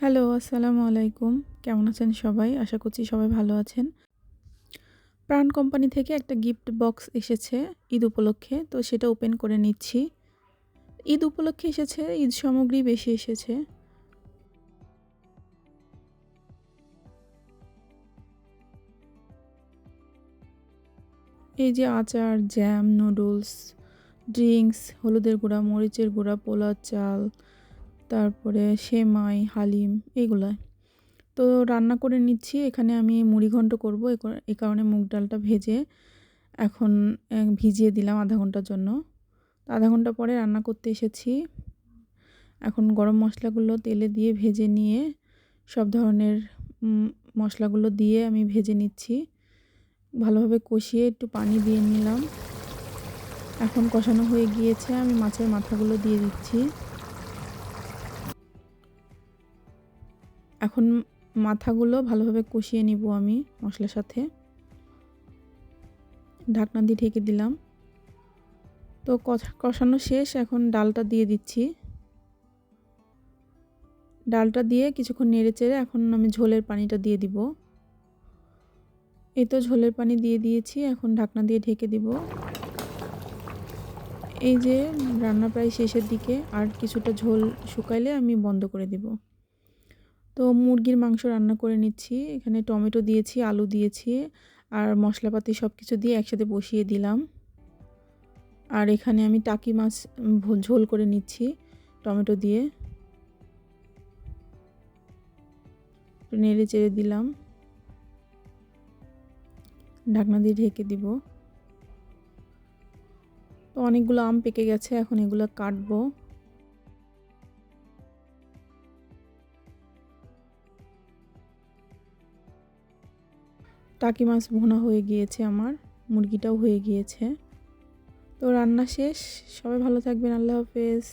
Hello, আসসালামু আলাইকুম। কেমন আছেন সবাই? আশা করছি সবাই ভালো আছেন। প্রাণ কোম্পানি থেকে একটা গিফট বক্স এসেছে ঈদ উপলক্ষে। তো সেটা ওপেন করে নিচ্ছি। ঈদ উপলক্ষে এসেছে, ঈদ সামগ্রী বেশি এসেছে। এই যে আচার, জ্যাম, নুডলস, ড্রিংকস, হলুদের গুঁড়া, মরিচের গুঁড়া, পোলাও চাল, তারপরে সেমাই, হালিম এগুলা। তো রান্না করে নিচ্ছি। এখানে আমি মুড়িঘন্ট করব। এ কারণে মুগ ডালটা ভেজে এখন ভিজিয়ে দিলাম আধা ঘন্টার জন্য। তো আধা ঘন্টা পরে রান্না করতে এসেছি। এখন গরম মশলাগুলো তেলে দিয়ে ভেজে নিয়ে সব ধরনের মশলাগুলো দিয়ে আমি ভেজে নিচ্ছি। ভালোভাবে কষিয়ে একটু পানি দিয়ে নিলাম। এখন কষানো হয়ে গিয়েছে, আমি মাছের মাথাগুলো দিয়ে দিচ্ছি। এখন মাথাগুলো ভালোভাবে কষিয়ে নিব আমি মশলার সাথে। ঢাকনা দিয়ে ঢেকে দিলাম। তো কষানো শেষ, এখন ডালটা দিয়ে দিচ্ছি। ডালটা দিয়ে কিছুক্ষণ নেড়েচেড়ে এখন আমি ঝোলের পানিটা দিয়ে দিব। এই তো ঝোলের পানি দিয়ে দিয়েছি, এখন ঢাকনা দিয়ে ঢেকে দিব। এই যে রান্না প্রায় শেষের দিকে, আর কিছুটা ঝোল শুকাইলে আমি বন্ধ করে দিব। তো মুরগির মাংস রান্না করে নিচ্ছি। এখানে টমেটো দিয়েছি, আলু দিয়েছি আর মশলাপাতি সব কিছু দিয়ে একসাথে বসিয়ে দিলাম। আর এখানে আমি টাকি মাছ ঝোল করে নিচ্ছি টমেটো দিয়ে। একটু নেড়ে চেড়ে দিলাম, ঢাকনা দিয়ে ঢেকে দিব। তো অনেকগুলো আম পেকে গেছে, এখন এগুলো কাটবো। টাকি মাছ ভুনা হয়ে গিয়েছে আমার, মুরগিটাও হয়ে গিয়েছে। তো রান্না শেষ। সবাই ভালো থাকবেন। আল্লাহ হাফেজ।